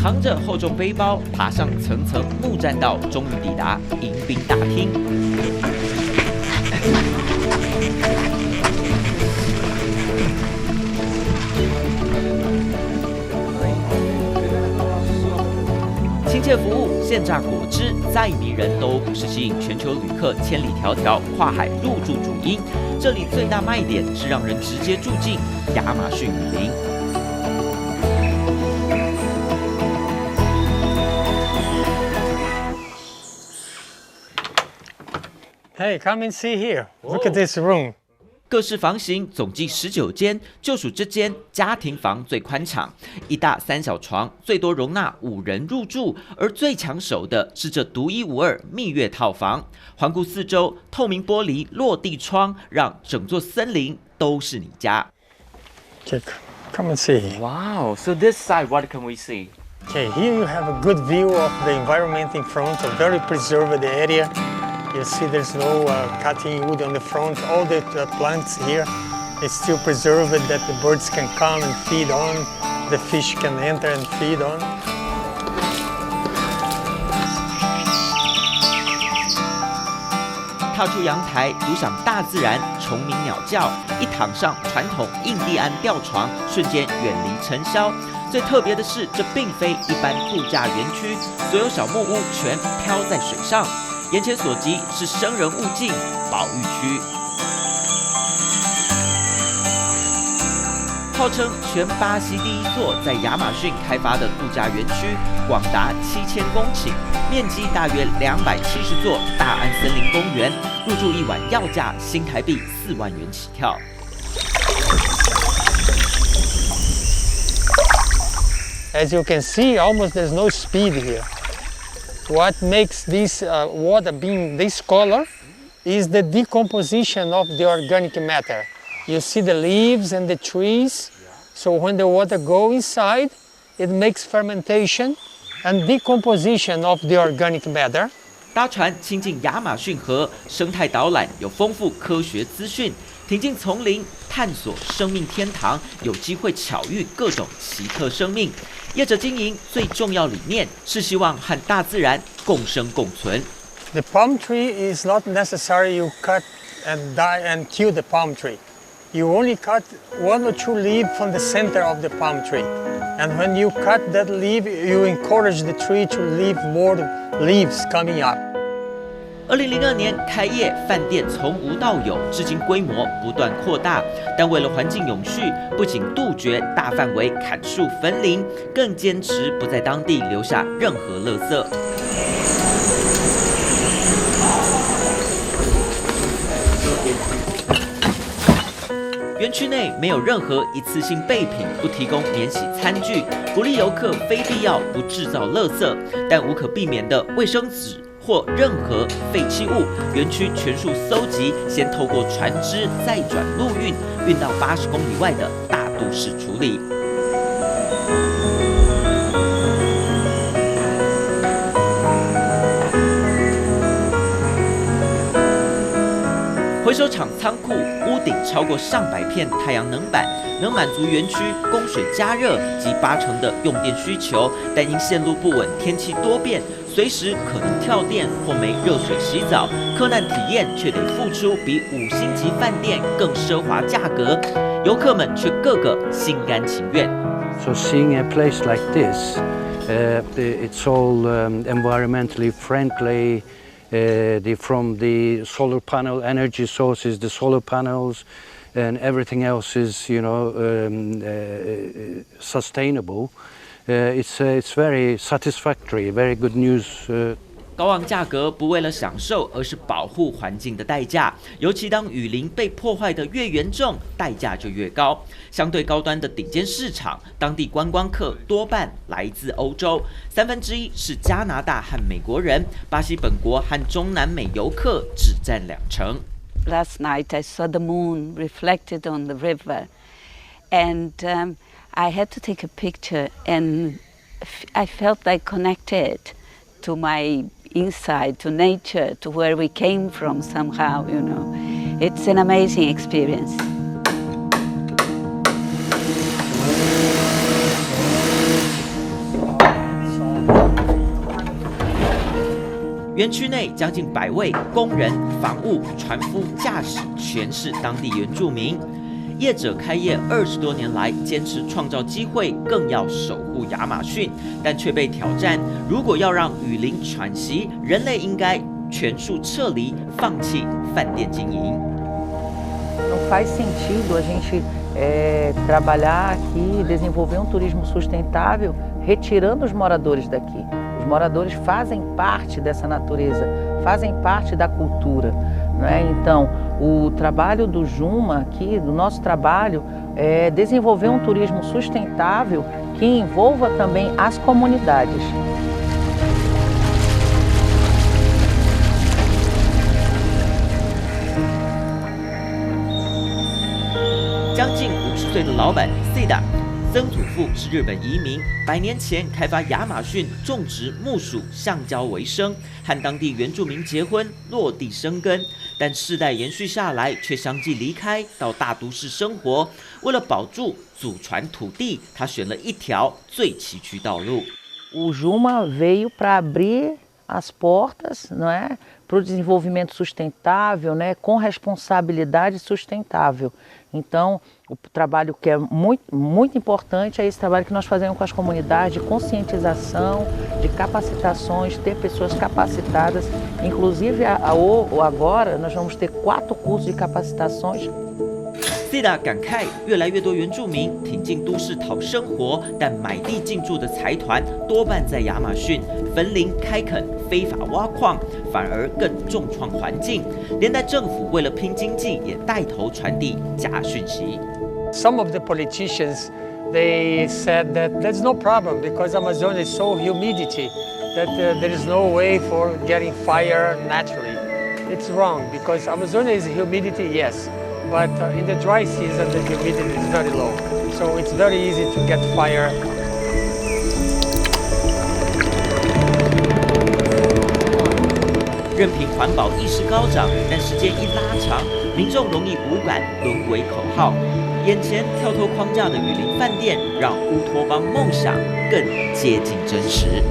扛着厚重背包，爬上层层木栈道，终于抵达迎宾大厅。亲切服务、现榨果汁再迷人，都不是吸引全球旅客千里迢迢跨海入住主因。这里最大卖点是让人直接住进亚马逊雨林。Hey, come and see here. Look at this room. 各式房型总计19间，就属这间家庭房最宽敞，1大3小床，最多容纳5人入住。而最抢手的是这独一无二蜜月套房，环顾四周，透明玻璃落地窗，让整座森林都是你家。Okay, come and see. Wow! So this side, what can we see? Okay, here you have a good view of the environment in front, a very preserved area. You see there's no cutting wood on the front. All the plants here is still preserved that the birds can come and feed on. The fish can enter and feed on. 踏出阳台，独享大自然，虫鸣鸟叫，一躺上传统印第安吊床，瞬间远离尘嚣。最特别的是，这并非一般度假园区，所有小木屋全飘在水上。眼前所及是生人勿近保育区，号称全巴西第一座在亚马逊开发的度假园区，广达7000公顷，面积大约270座大安森林公园，入住一晚要价新台币4万元起跳。As you can see, almost there's no speed here. What makes this water being this color is the decomposition of the organic matter. You see the leaves and the trees. So when the water goes inside, it makes fermentation and decomposition of the organic matter. 搭船亲近亚马逊河，生态导览有丰富科学资讯，挺进丛林探索生命天堂，有机会巧遇各种奇特生命。业者经营最重要理念是希望和大自然共生共存。The palm tree is not necessary you cut and die and kill the palm tree. You only cut 1 or 2 leaves from the center of the palm tree. And when you cut that leaf, you encourage the tree to leave more leaves coming up. 2002年开业，饭店从无到有，至今规模不断扩大。但为了环境永续，不仅杜绝大范围砍树焚林，更坚持不在当地留下任何垃圾。园区内没有任何一次性备品，不提供免洗餐具，鼓励游客非必要不制造垃圾，但无可避免的卫生纸或任何废弃物，园区全数搜集，先透过船只再转陆运，运到80公里外的大都市处理。回收厂仓库屋顶超过上百片太阳能板，能满足园区供水加热及80%的用电需求，但因线路不稳、天气多变，随时可能跳电或没热水洗澡，客难体验却得付出比5星级饭店更奢华价格，游客们却个个心甘情愿。So seeing a place like this, it's all environmentally friendly. From the solar panel energy sources, the solar panels, and everything else is, sustainable. It's very satisfactory, very good news. 高昂价格不为了享受，而是保护环境的代价。尤其当雨林被破坏的越严重，代价就越高。相对高端的顶尖市场，当地观光客多半来自欧洲，1/3是加拿大和美国人，巴西本国和中南美游客只占2成。Last night I saw the moon reflected on the river, and I had to take a picture, and I felt like connected to my inside, to nature, to where we came from somehow, It's an amazing experience. 园区内将近100位工人、房务、船夫、驾驶全是当地原住民。业者开业20多年来，坚持创造机会，更要守护亚马逊，但却被挑战。如果要让雨林喘息，人类应该全数撤离，放弃饭店经营。Não faz sentido a gente trabalhar aqui, desenvolver um turismo sustentável, retirando os moradores daqui. Os moradores fazem parte dessa natureza, fazem parte da cultura, não é? Então, o trabalho do Juma aqui, do nosso trabalho, é desenvolver um turismo sustentável que envolva também as comunidades. 将近50岁的老板 Sida， 曾祖父是日本移民，100年前开发亚马逊种植木薯、橡胶为生，和当地原住民结婚，落地生根。但世代延续下来，却相继离开，到大都市生活。为了保住祖传土地，他选了一条最崎岖道路。O Juma veio para abrir as portas, não é, para o desenvolvimento sustentável, né, com responsabilidade sustentável. Então, o trabalho que é muito importante é esse trabalho que nós fazemos com as comunidades de conscientização, de capacitações, ter pessoas capacitadas. Inclusive, agora nós vamos ter 4 cursos de capacitações. Sida 感慨，越来越多原住民挺进都市讨生活，但买地进驻的财团多半在亚马逊焚林开垦、非法挖矿，反而更重创环境。连带政府为了拼经济，也带头传递假讯息。Some of the politicians, they said that there's no problem because Amazon is so humidity that there is no way for getting fire naturally. It's wrong because Amazon is humidity, yes. But in the dry season, the humidity is very low. So it's very easy to get fire. 任凭环保意识高涨，但时间一拉长，民众容易无感，沦为口号。眼前跳脱框架的雨林饭店，让乌托邦梦想更接近真实。